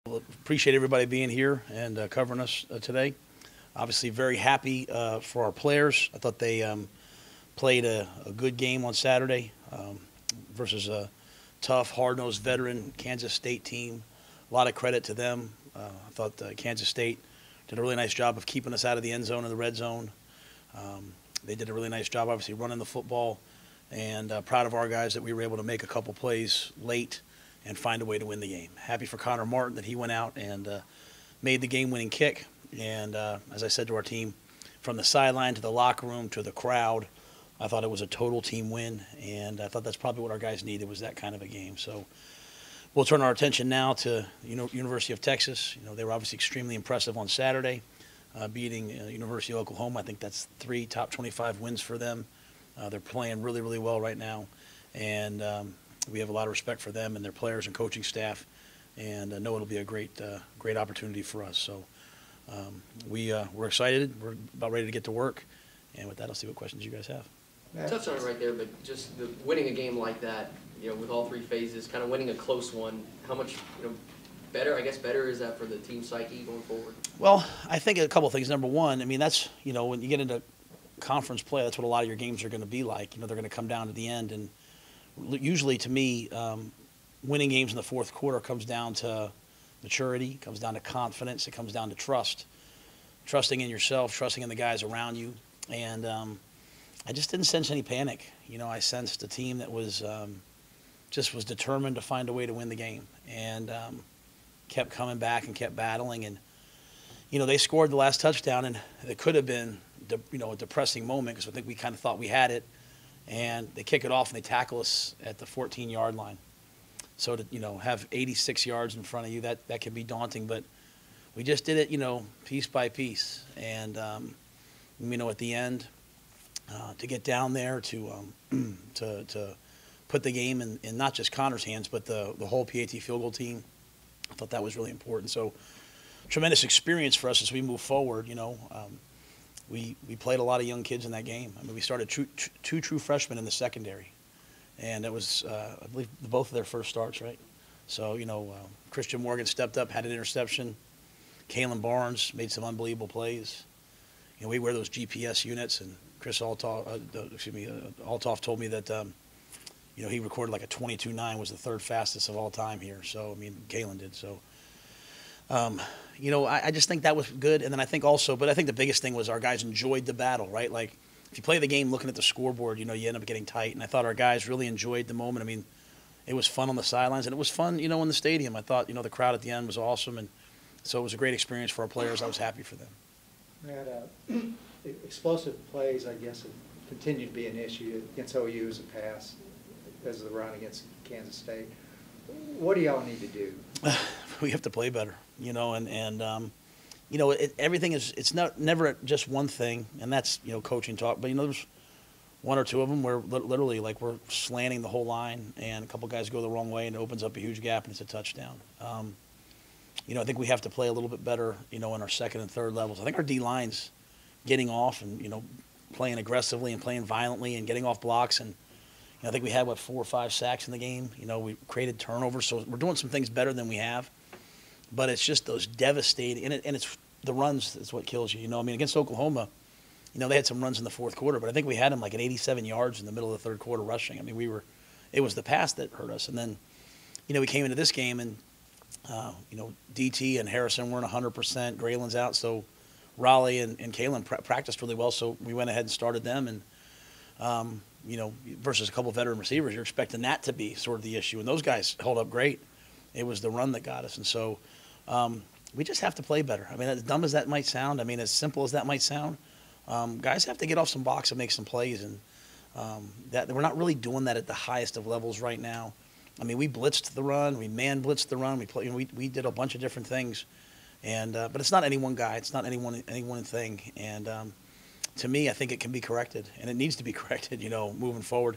Appreciate everybody being here and covering us today. Obviously, very happy for our players. I thought they played a good game on Saturday versus a tough, hard-nosed veteran Kansas State team. A lot of credit to them. I thought Kansas State did a really nice job of keeping us out of the end zone and the red zone. They did a really nice job, obviously, running the football. And proud of our guys that we were able to make a couple plays late and find a way to win the game. Happy for Connor Martin that he went out and made the game-winning kick. And as I said to our team, from the sideline to the locker room to the crowd, I thought it was a total team win. And I thought that's probably what our guys needed, was that kind of a game. So we'll turn our attention now to University of Texas. They were obviously extremely impressive on Saturday, beating University of Oklahoma. I think that's 3 top 25 wins for them. They're playing really, really well right now. And we have a lot of respect for them and their players and coaching staff, and know it'll be a great opportunity for us. So we're excited. We're about ready to get to work. And with that, I'll see what questions you guys have. Touched on it right there, but just winning a game like that, with all 3 phases, kind of winning a close one, how much, better is that for the team psyche going forward? Well, I think a couple of things. Number one, that's, when you get into conference play, that's what a lot of your games are going to be like. They're going to come down to the end, and usually, to me, winning games in the fourth quarter comes down to maturity, comes down to confidence, it comes down to trust. Trusting in yourself, trusting in the guys around you. And I just didn't sense any panic. I sensed a team that was was determined to find a way to win the game, and kept coming back and kept battling. And, they scored the last touchdown, and it could have been, a depressing moment because I think we kind of thought we had it. And they kick it off and they tackle us at the 14-yard line. So to have 86 yards in front of you, that can be daunting. But we just did it, piece by piece. And at the end, to get down there to put the game in not just Connor's hands, but the whole PAT field goal team, I thought that was really important. So tremendous experience for us as we move forward. We played a lot of young kids in that game. We started two true freshmen in the secondary, and it was, I believe, both of their first starts, right? So, Christian Morgan stepped up, had an interception. Kalen Barnes made some unbelievable plays. We wear those GPS units, and Chris Altoff told me that, he recorded like a 22.9, was the 3rd fastest of all time here. So, Kalen did. So, I just think that was good. And then I think the biggest thing was our guys enjoyed the battle, right? Like, if you play the game looking at the scoreboard, you end up getting tight. And I thought our guys really enjoyed the moment. It was fun on the sidelines, and it was fun, in the stadium. I thought, the crowd at the end was awesome. And so it was a great experience for our players. I was happy for them. Matt, explosive plays, I guess, have continued to be an issue against OU as a pass, as the run against Kansas State. What do y'all need to do? We have to play better, everything is, it's never just one thing, and that's, coaching talk. But, there's 1 or 2 of them where literally, like, we're slanting the whole line, and a couple guys go the wrong way, and it opens up a huge gap, and it's a touchdown. I think we have to play a little bit better, in our second and third levels. I think our D-line's getting off and, playing aggressively and playing violently and getting off blocks. And I think we had, 4 or 5 sacks in the game. We created turnovers, so we're doing some things better than we have. But it's just those devastating, and it's the runs is what kills you. Against Oklahoma, they had some runs in the fourth quarter, but I think we had them like at 87 yards in the middle of the third quarter rushing. It was the pass that hurt us. And then, we came into this game and, DT and Harrison weren't 100%. Graylin's out, so Raleigh and Kalen practiced really well, so we went ahead and started them. And, versus a couple of veteran receivers, you're expecting that to be sort of the issue. And those guys held up great. It was the run that got us. And so we just have to play better. As dumb as that might sound, as simple as that might sound, guys have to get off some blocks and make some plays. And that we're not really doing that at the highest of levels right now. We blitzed the run. We man-blitzed the run. We did a bunch of different things. And but it's not any one guy. It's not any one thing. And to me, I think it can be corrected, and it needs to be corrected, moving forward.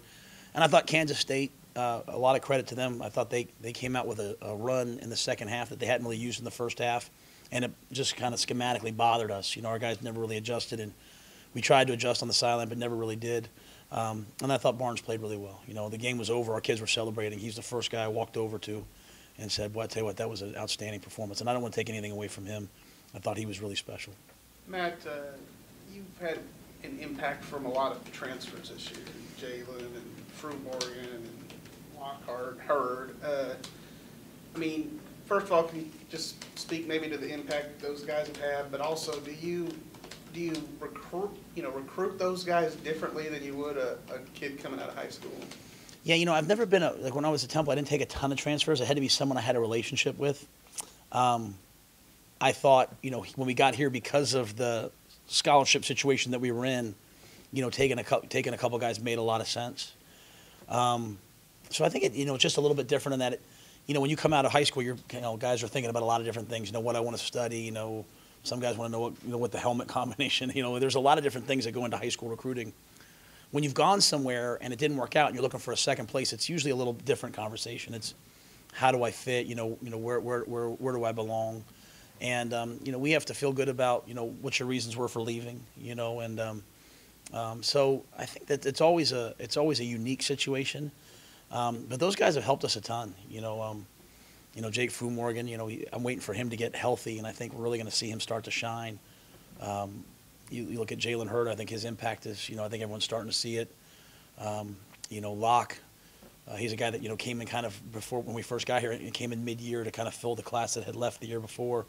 And I thought Kansas State, a lot of credit to them. I thought they came out with a run in the second half that they hadn't really used in the first half, and it just kind of schematically bothered us. Our guys never really adjusted, and we tried to adjust on the sideline but never really did. And I thought Barnes played really well. The game was over. Our kids were celebrating. He's the first guy I walked over to and said, "Well, I tell you what, that was an outstanding performance." And I don't want to take anything away from him. I thought he was really special. Matt, you've had an impact from a lot of transfers this year, Jalen and Rhule and Lockhart, Hurd. I mean, first of all, can you just speak maybe to the impact those guys have had, but also do you recruit those guys differently than you would a kid coming out of high school? Yeah, I've never been like when I was at Temple, I didn't take a ton of transfers. It had to be someone I had a relationship with. I thought, when we got here, because of the scholarship situation that we were in, taking a couple guys made a lot of sense. So I think it's just a little bit different in that, when you come out of high school, guys are thinking about a lot of different things. What I want to study. Some guys want to know what the helmet combination. There's a lot of different things that go into high school recruiting. When you've gone somewhere and it didn't work out and you're looking for a second place, it's usually a little different conversation. It's how do I fit? Where do I belong? And we have to feel good about what your reasons were for leaving. So I think that it's always a unique situation. But those guys have helped us a ton. Jake Fu-Morgan. I'm waiting for him to get healthy, and I think we're really going to see him start to shine. You look at Jalen Hurd. I think his impact is. I think everyone's starting to see it. Locke. He's a guy that came in kind of before when we first got here. He came in mid-year to kind of fill the class that had left the year before,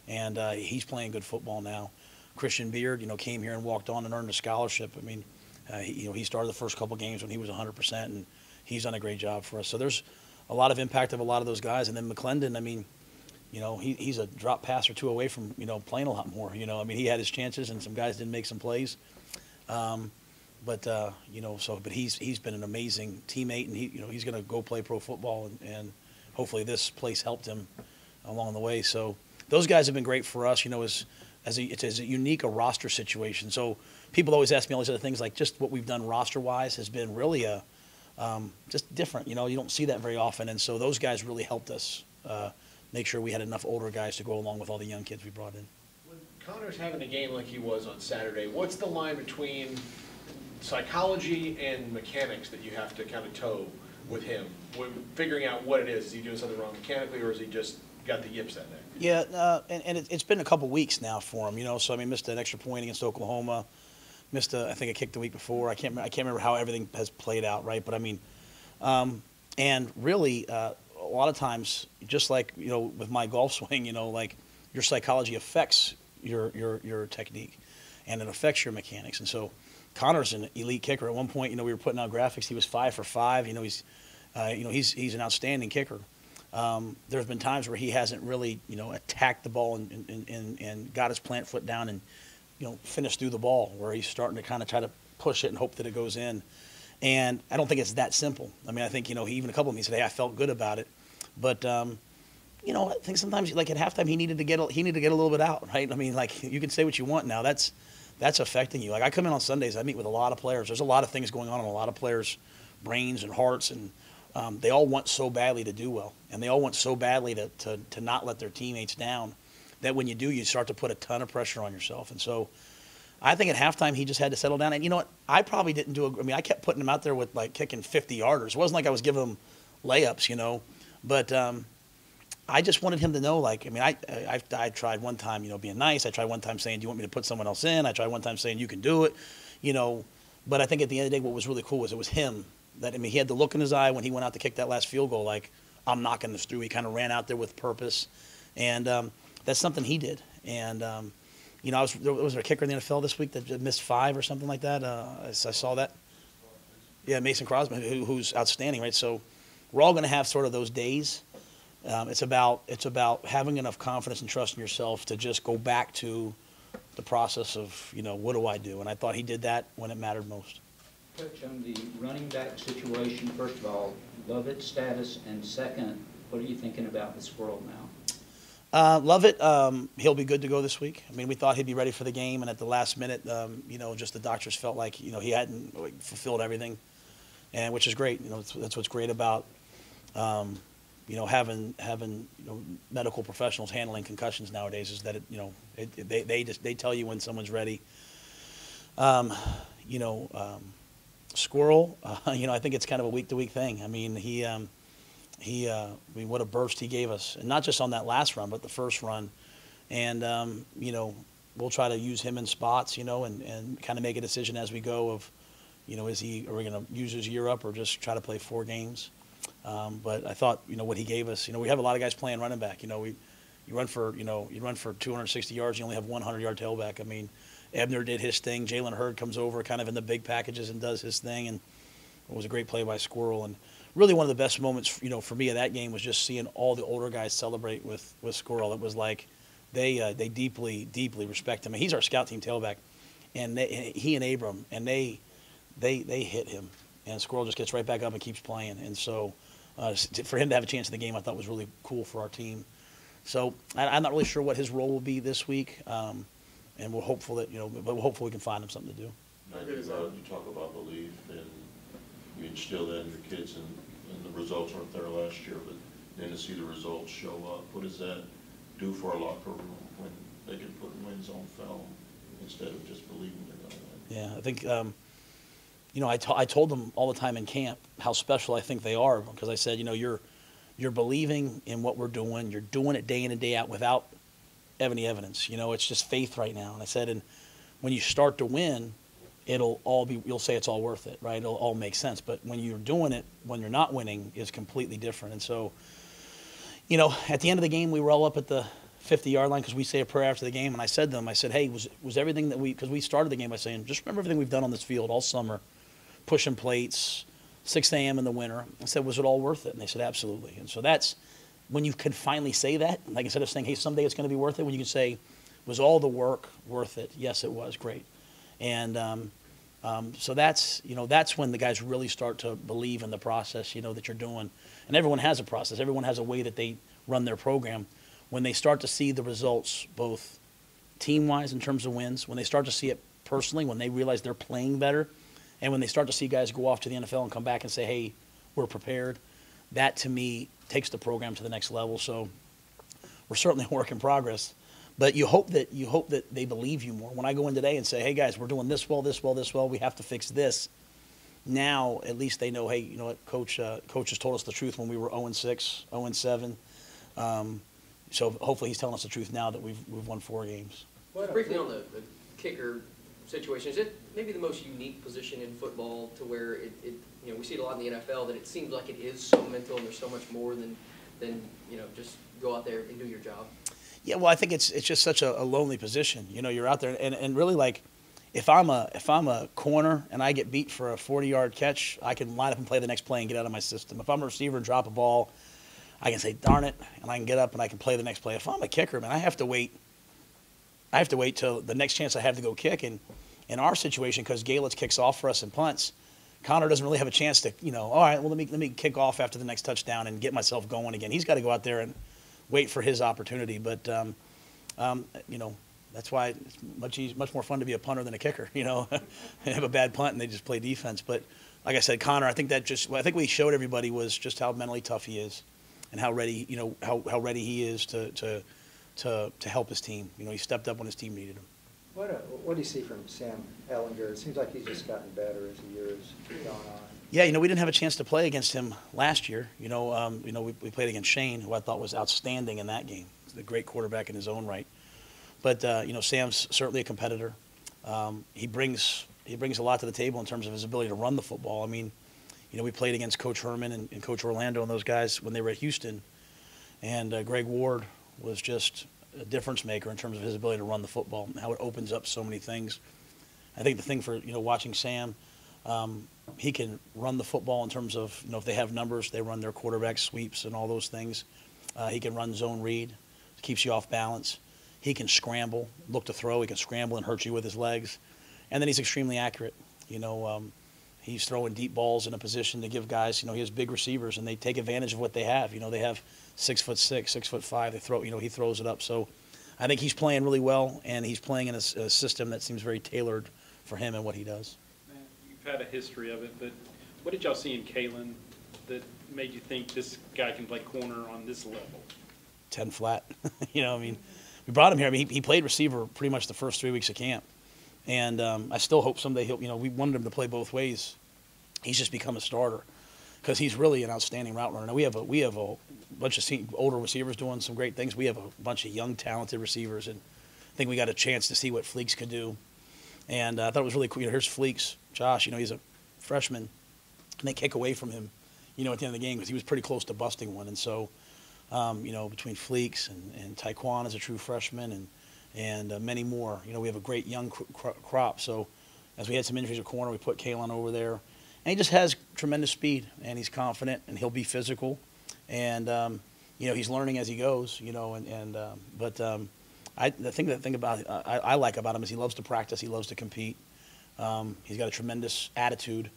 and he's playing good football now. Christian Beard, came here and walked on and earned a scholarship. I mean, he started the first couple games when he was 100%, and he's done a great job for us. So there's a lot of impact of a lot of those guys. And then McClendon, I mean, he's a drop pass or two away from playing a lot more. I mean, he had his chances, and some guys didn't make some plays. But he's been an amazing teammate, and he's going to go play pro football, and hopefully this place helped him along the way. So those guys have been great for us. It's a unique roster situation. So people always ask me all these other things, like just what we've done roster-wise has been really just different. You don't see that very often, and so those guys really helped us make sure we had enough older guys to go along with all the young kids we brought in. When Connor's having a game like he was on Saturday, what's the line between psychology and mechanics that you have to kind of toe with him? When figuring out what it is he doing something wrong mechanically, or is he just got the yips that day? Yeah, and it's been a couple weeks now for him, So I mean, missed an extra point against Oklahoma, missed I think a kick the week before. I can't remember how everything has played out, right? But I mean, and really, a lot of times, just like with my golf swing, like your psychology affects your technique, and it affects your mechanics. And so, Connor's an elite kicker. At one point, we were putting out graphics. He was 5 for 5. He's an outstanding kicker. There's been times where he hasn't really, attacked the ball and got his plant foot down and, finished through the ball, where he's starting to kind of try to push it and hope that it goes in. And I don't think it's that simple. I mean, I think, even a couple of them, he said, hey, I felt good about it. But, I think sometimes, like at halftime, he needed to get a little bit out, right? I mean, like, you can say what you want now. That's affecting you. Like, I come in on Sundays, I meet with a lot of players. There's a lot of things going on in a lot of players' brains and hearts, and they all want so badly to do well, and they all want so badly to not let their teammates down, that when you do, you start to put a ton of pressure on yourself. And so I think at halftime he just had to settle down. And you know what? I probably didn't I kept putting him out there with like kicking 50-yarders. It wasn't like I was giving him layups, But I just wanted him to know, like, I mean, I tried one time, being nice. I tried one time saying, do you want me to put someone else in? I tried one time saying, you can do it, But I think at the end of the day, what was really cool was it was him. He had the look in his eye when he went out to kick that last field goal, like, I'm knocking this through. He kind of ran out there with purpose. And that's something he did. And, was there a kicker in the NFL this week that missed 5 or something like that? I saw that. Yeah, Mason Crosby, who's outstanding, right? So we're all going to have sort of those days. It's about having enough confidence and trust in yourself to just go back to the process of, what do I do? And I thought he did that when it mattered most. Coach, on the running back situation, first of all, Lovett's status, and second, what are you thinking about the Squirrel now? Lovett, he'll be good to go this week. I mean, we thought he'd be ready for the game, and at the last minute, just the doctors felt like, he hadn't fulfilled everything, and which is great. That's what's great about, having medical professionals handling concussions nowadays is that they tell you when someone's ready. Squirrel, I think it's kind of a week-to-week thing. I mean, I mean, what a burst he gave us, and not just on that last run, but the first run. And you know, we'll try to use him in spots, you know, and kind of make a decision as we go of, you know, are we going to use his year up or just try to play 4 games? But I thought, you know, what he gave us, you know, we have a lot of guys playing running back. You know, you run for 260 yards, you only have 100-yard tailback. I mean, Ebner did his thing. Jalen Hurd comes over kind of in the big packages and does his thing, and it was a great play by Squirrel. And really one of the best moments, you know, for me of that game was just seeing all the older guys celebrate with Squirrel. It was like they deeply, deeply respect him. And he's our scout team tailback, and he and Abram, and they hit him, and Squirrel just gets right back up and keeps playing. And so for him to have a chance in the game, I thought was really cool for our team. So I'm not really sure what his role will be this week, and we're hopeful that, you know, but hopefully we can find him something to do. You talk about belief, and you instill that in your kids, and the results weren't there last year, but then to see the results show up, what does that do for our locker room when they can put wins on film instead of just believing they're going to win? Yeah, I think, you know, I told them all the time in camp how special I think they are, because I said, you know, you're believing in what we're doing. You're doing it day in and day out without any evidence. You know, it's just faith right now. And I said, and when you start to win, you'll say it's all worth it, right? It'll all make sense. But when you're doing it, when you're not winning, is completely different. And so, you know, at the end of the game, we were all up at the 50-yard line because we say a prayer after the game. And I said to them, I said, hey, was everything that because we started the game by saying, just remember everything we've done on this field all summer, pushing plates, 6 a.m. in the winter. I said, was it all worth it? And they said, absolutely. And so that's when you can finally say that. Like, instead of saying, hey, someday it's going to be worth it, when you can say, was all the work worth it? Yes, it was. Great. And so that's, you know, that's when the guys really start to believe in the process, you know, that you're doing. And everyone has a process. Everyone has a way that they run their program. When they start to see the results, both team-wise in terms of wins, when they start to see it personally, when they realize they're playing better, and when they start to see guys go off to the NFL and come back and say, hey, we're prepared, that to me takes the program to the next level. So we're certainly a work in progress. But you hope that they believe you more. When I go in today and say, hey, guys, we're doing this well, we have to fix this. Now at least they know, hey, you know what, Coach has told us the truth when we were 0-6, 0-7. So hopefully he's telling us the truth now that we've won 4 games. Just briefly on the kicker situation, is it maybe the most unique position in football to where it you know, we see it a lot in the NFL that it seems like it is so mental and there's so much more than you know, just go out there and do your job? Yeah, well, I think it's just such a lonely position. You know, you're out there, and really, like, if I'm a corner and I get beat for a 40-yard catch, I can line up and play the next play and get out of my system. If I'm a receiver and drop a ball, I can say, darn it, and I can get up and I can play the next play. If I'm a kicker, man, I have to wait till the next chance I have to go kick. And in our situation, because Galitz kicks off for us and punts, Connor doesn't really have a chance to, you know, all right, well, let me kick off after the next touchdown and get myself going again. He's got to go out there and wait for his opportunity. But, you know, that's why it's much more fun to be a punter than a kicker, you know. They have a bad punt and they just play defense. But like I said, Connor, I think we showed everybody was just how mentally tough he is and how ready, you know, how ready he is to help his team. You know, he stepped up when his team needed him. What do you see from Sam Ellinger? It seems like he's just gotten better as the year has gone on. Yeah, you know, we didn't have a chance to play against him last year. You know, we played against Shane, who I thought was outstanding in that game. He's a great quarterback in his own right. But you know, Sam's certainly a competitor. He brings a lot to the table in terms of his ability to run the football. I mean, you know, we played against Coach Herman and Coach Orlando and those guys when they were at Houston, and Greg Ward was just a difference maker in terms of his ability to run the football and how it opens up so many things. I think the thing for, you know, watching Sam, he can run the football in terms of, you know, if they have numbers, they run their quarterback sweeps and all those things. He can run zone read, keeps you off balance. He can scramble, look to throw. He can scramble and hurt you with his legs. And then he's extremely accurate. You know, he's throwing deep balls in a position to give guys, you know, he has big receivers and they take advantage of what they have. You know, they have 6'6", 6'5". They throw, you know, he throws it up. So I think he's playing really well, and he's playing in a system that seems very tailored for him and what he does. Man, you've had a history of it, but what did y'all see in Kalen that made you think this guy can play corner on this level? 10 flat. You know, I mean, we brought him here. I mean, he played receiver pretty much the first 3 weeks of camp. And I still hope someday he'll, you know, we wanted him to play both ways. He's just become a starter. because he's really an outstanding route runner. Now, we have a bunch of older receivers doing some great things. We have a bunch of young, talented receivers, and I think we got a chance to see what Fleeks could do. And I thought it was really cool. Here's Fleeks, Josh. He's a freshman, and they kick away from him, at the end of the game because he was pretty close to busting one. And so, between Fleeks and Taekwon as a true freshman and many more, we have a great young crop. So as we had some injuries at corner, we put Kalen over there. And he just has tremendous speed, and he's confident, and he'll be physical. And, he's learning as he goes, but the thing about I like about him is he loves to practice. He loves to compete. He's got a tremendous attitude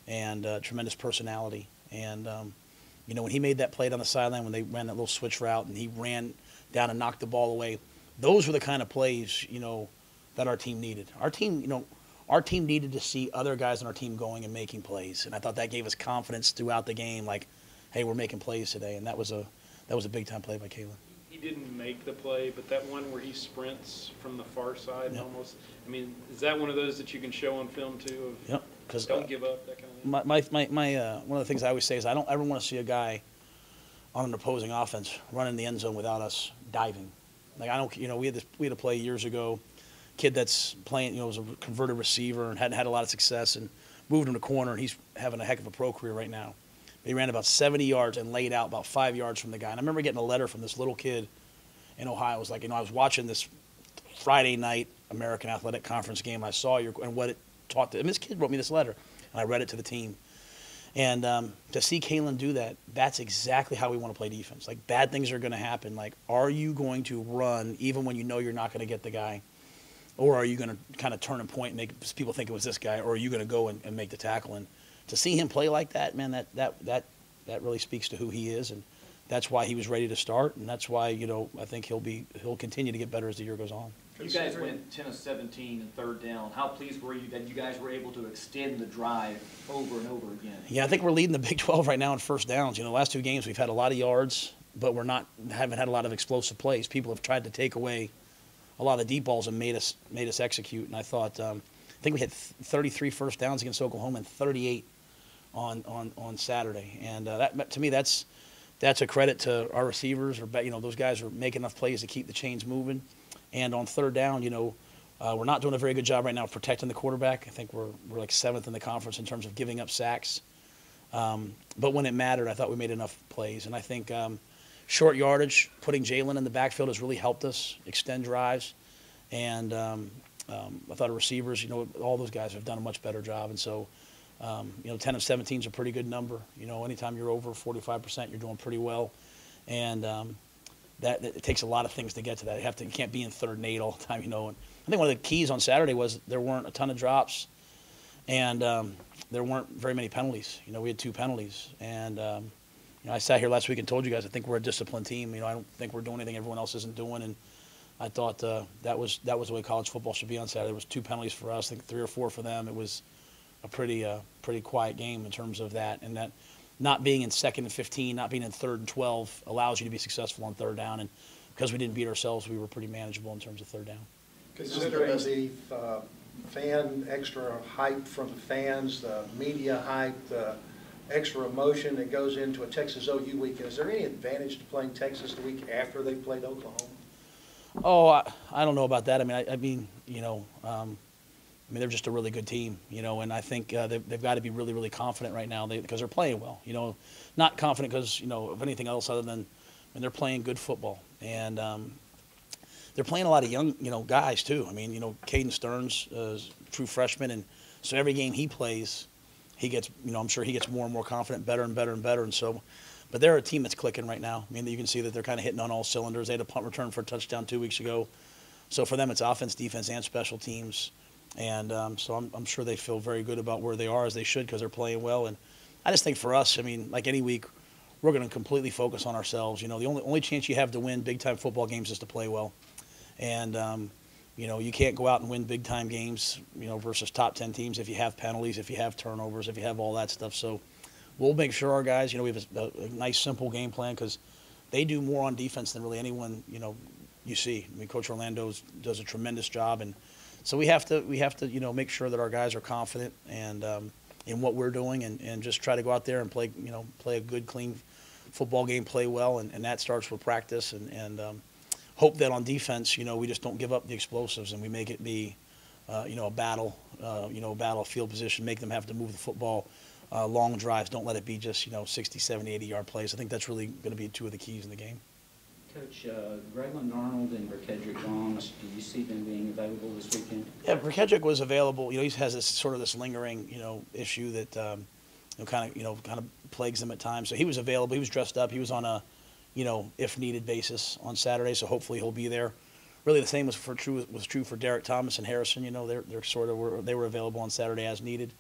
and tremendous personality. And, when he made that play on the sideline, when they ran that little switch route and he ran down and knocked the ball away, those were the kind of plays, that our team needed. Our team needed to see other guys on our team going and making plays. And I thought that gave us confidence throughout the game, like, hey, we're making plays today. And that was a big-time play by Kalen. He didn't make the play, but that one where he sprints from the far side almost, is that one of those that you can show on film too? Yep. Because don't give up, that kind of thing? One of the things I always say is I don't ever want to see a guy on an opposing offense run in the end zone without us diving. Like, I don't, we had a play years ago, kid that's playing, was a converted receiver and hadn't had a lot of success, and moved him to corner, and he's having a heck of a pro career right now. He ran about 70 yards and laid out about 5 yards from the guy. And I remember getting a letter from this little kid in Ohio. It was like, I was watching this Friday night American Athletic Conference game. I saw and what it taught. This kid wrote me this letter, and I read it to the team. And to see Kalen do that, that's exactly how we want to play defense. Like, bad things are going to happen. Like, are you going to run even when you know you're not going to get the guy? Or are you going to kind of turn and point and make people think it was this guy? Or are you going to go and make the tackle? And to see him play like that, man, that really speaks to who he is, and that's why he was ready to start, and that's why I think he'll continue to get better as the year goes on. You guys went 10 of 17 in third down. How pleased were you that you guys were able to extend the drive over and over again? Yeah, I think we're leading the Big 12 right now in first downs. The last two games we've had a lot of yards, but haven't had a lot of explosive plays. People have tried to take away a lot of the deep balls and made us execute. And I thought, I think we had 33 first downs against Oklahoma and 38 on Saturday. And that, to me, that's a credit to our receivers. Those guys are making enough plays to keep the chains moving. And on third down, we're not doing a very good job right now of protecting the quarterback. I think we're like 7th in the conference in terms of giving up sacks. But when it mattered, I thought we made enough plays. And I think short yardage, putting Jalen in the backfield has really helped us extend drives. And I thought our receivers, all those guys have done a much better job. And so, 10 of 17 is a pretty good number. Anytime you're over 45%, you're doing pretty well. And that it takes a lot of things to get to that. You can't be in 3rd and 8 all the time, And I think one of the keys on Saturday was there weren't a ton of drops, and there weren't very many penalties. We had 2 penalties. And, I sat here last week and told you guys I think we're a disciplined team. I don't think we're doing anything everyone else isn't doing. And I thought that was the way college football should be on Saturday. There was 2 penalties for us, I think 3 or 4 for them. It was a pretty quiet game in terms of that. And that not being in 2nd and 15, not being in 3rd and 12 allows you to be successful on third down. And because we didn't beat ourselves, we were pretty manageable in terms of third down. Considering the fan extra hype from the fans, the media hype, the extra emotion that goes into a Texas OU week, is there any advantage to playing Texas the week after they've played Oklahoma? Oh, I don't know about that. I mean, they're just a really good team, and I think they've got to be really, really confident right now because they're playing well. Not confident because, of anything else other than they're playing good football. And they're playing a lot of young, guys too. Caden Stearns is a true freshman, and so every game he plays, he gets, I'm sure he gets more and more confident, better and better and better. And so, but they're a team that's clicking right now. You can see that they're kind of hitting on all cylinders. They had a punt return for a touchdown 2 weeks ago. So for them, it's offense, defense, and special teams. And so I'm sure they feel very good about where they are, as they should, because they're playing well. And I just think for us, like any week, we're going to completely focus on ourselves. The only chance you have to win big-time football games is to play well. And, you can't go out and win big-time games, versus top 10 teams if you have penalties, if you have turnovers, if you have all that stuff. So we'll make sure our guys, we have a nice, simple game plan because they do more on defense than really anyone, you see. Coach Orlando does a tremendous job, and so we have to make sure that our guys are confident, and in what we're doing, and just try to go out there and play a good, clean football game, play well, and that starts with practice, and hope that on defense, we just don't give up the explosives and we make it be, a battle, field position, make them have to move the football, long drives, don't let it be just, 60, 70, 80-yard plays. I think that's really going to be two of the keys in the game. Coach, Graylin Arnold and Brikedrick Bonds, do you see them being available this weekend? Yeah, Brikedrick was available. He has this lingering, issue that, kind of plagues him at times. So he was available. He was dressed up. He was on a, if needed basis on Saturday. So hopefully he'll be there. Really, the same was true for Derek Thomas and Harrison. They were available on Saturday as needed.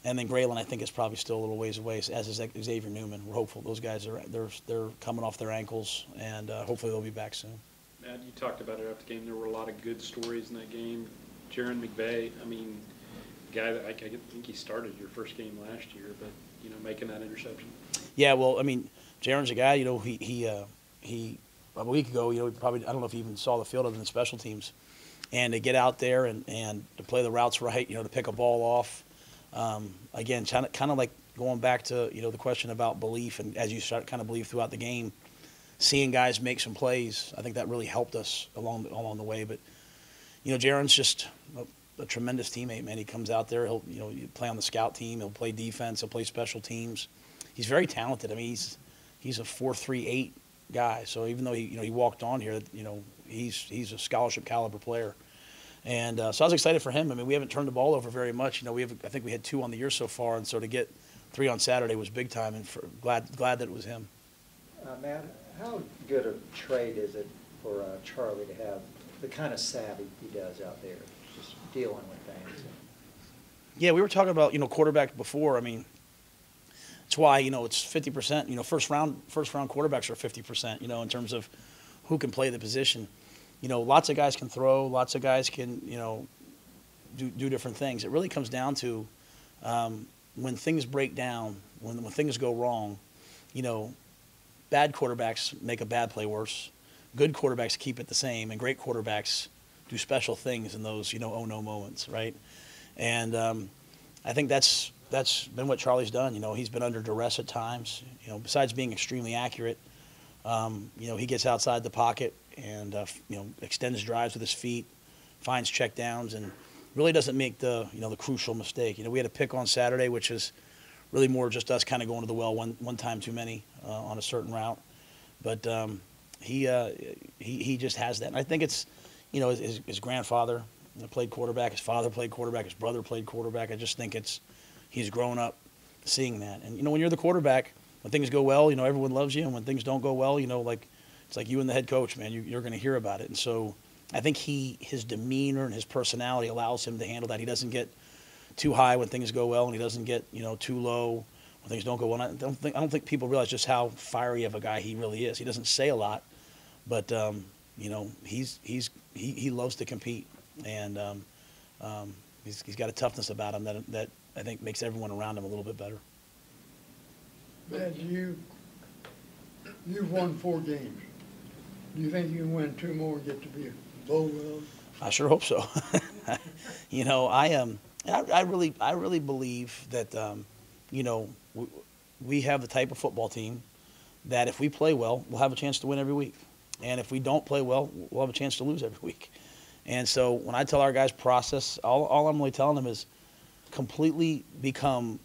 And then Graylin, I think, is probably still a little ways away, as is Xavier Newman. We're hopeful those guys they're coming off their ankles, and hopefully they'll be back soon. Matt, you talked about it after the game. There were a lot of good stories in that game. Jaron McVay, guy that I think he started your first game last year, but making that interception. Yeah, well, Jaron's a guy. He a week ago, probably, I don't know if he even saw the field other than special teams, and to get out there and to play the routes right, to pick a ball off. Again, kind of like going back to the question about belief, and as you start kind of believe throughout the game, seeing guys make some plays, I think that really helped us along the way. But Jaron's just a tremendous teammate, man. He comes out there, he'll play on the scout team, he'll play defense, he'll play special teams. He's very talented. He's a 4.38 guy. So even though he walked on here, he's a scholarship caliber player. And so I was excited for him. We haven't turned the ball over very much. I think we had 2 on the year so far, and so to get 3 on Saturday was big time, and glad that it was him. Matt, how good a trade is it for Charlie to have the kind of savvy he does out there, just dealing with things? Yeah, we were talking about quarterback before. It's why it's 50%. First round quarterbacks are 50%. In terms of who can play the position. Lots of guys can throw. Lots of guys can, do different things. It really comes down to when things break down, when things go wrong, bad quarterbacks make a bad play worse. Good quarterbacks keep it the same, and great quarterbacks do special things in those, oh no moments, right? And I think that's been what Charlie's done. He's been under duress at times. Besides being extremely accurate, he gets outside the pocket and extends drives with his feet, finds check downs, and really doesn't make the crucial mistake. We had a pick on Saturday, which is really more just us kind of going to the well one time too many on a certain route. But he just has that, and I think it's his grandfather played quarterback, his father played quarterback, his brother played quarterback. I just think he's grown up seeing that. And when you're the quarterback, when things go well, everyone loves you, and when things don't go well, it's like you and the head coach, man. You're going to hear about it. And so I think his demeanor and his personality allows him to handle that. He doesn't get too high when things go well, and he doesn't get too low when things don't go well. And I don't think people realize just how fiery of a guy he really is. He doesn't say a lot, but he loves to compete, and he's got a toughness about him that I think makes everyone around him a little bit better. Matt, you've won 4 games. Do you think you can win 2 more and get to be a bowl well? I sure hope so. I really believe that we have the type of football team that if we play well, we'll have a chance to win every week, and if we don't play well, we'll have a chance to lose every week. And so when I tell our guys process, all I'm really telling them is completely become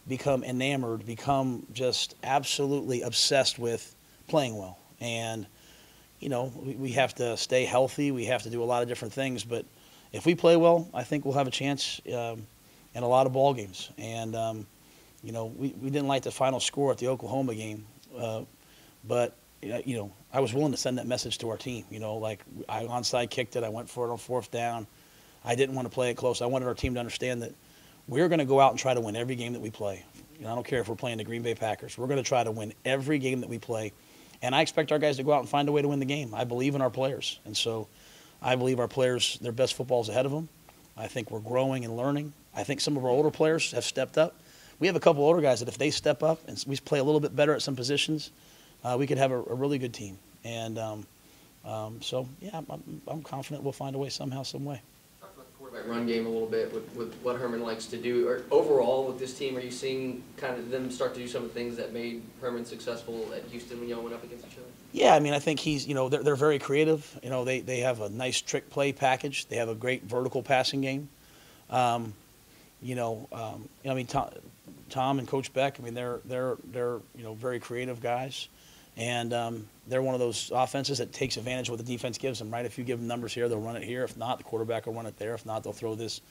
enamored, become just absolutely obsessed with playing well. And we have to stay healthy. We have to do a lot of different things. But if we play well, I think we'll have a chance in a lot of ball games. And, we didn't like the final score at the Oklahoma game. But, I was willing to send that message to our team. I onside kicked it. I went for it on 4th down. I didn't want to play it close. I wanted our team to understand that we're going to go out and try to win every game that we play. I don't care if we're playing the Green Bay Packers. We're going to try to win every game that we play. And I expect our guys to go out and find a way to win the game. I believe in our players. And so I believe our players, their best football is ahead of them. I think we're growing and learning. I think some of our older players have stepped up. We have a couple older guys that if they step up and we play a little bit better at some positions, we could have a really good team. And so, yeah, I'm confident we'll find a way somehow, some way. Talked about the quarterback different run game a little bit with what Herman likes to do. Or overall with this team, are you seeing kind of them start to do some of the things that made Herman successful at Houston when y'all went up against each other? Yeah, I mean, I think he's, they're very creative. They have a nice trick play package. They have a great vertical passing game. I mean, Tom and Coach Beck, I mean, they're very creative guys. And they're one of those offenses that takes advantage of what the defense gives them, right? If you give them numbers here, they'll run it here. If not, the quarterback will run it there. If not, they'll throw this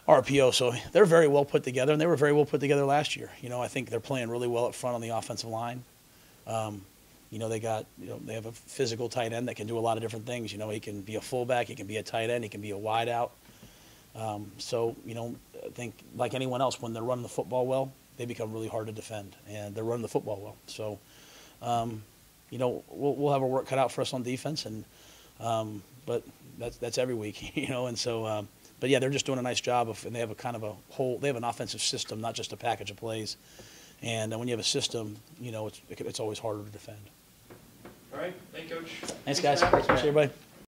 RPO. So they're very well put together, and they were very well put together last year. I think they're playing really well up front on the offensive line. They have a physical tight end that can do a lot of different things. He can be a fullback, he can be a tight end, he can be a wide out. I think like anyone else, when they're running the football well, they become really hard to defend, and they're running the football well. So, we'll have our work cut out for us on defense, but that's every week, and so, but yeah, they're just doing a nice job and they have they have an offensive system, not just a package of plays. And when you have a system, it's always harder to defend. All right, thank you, Coach. Thanks, guys. Matt. Appreciate everybody.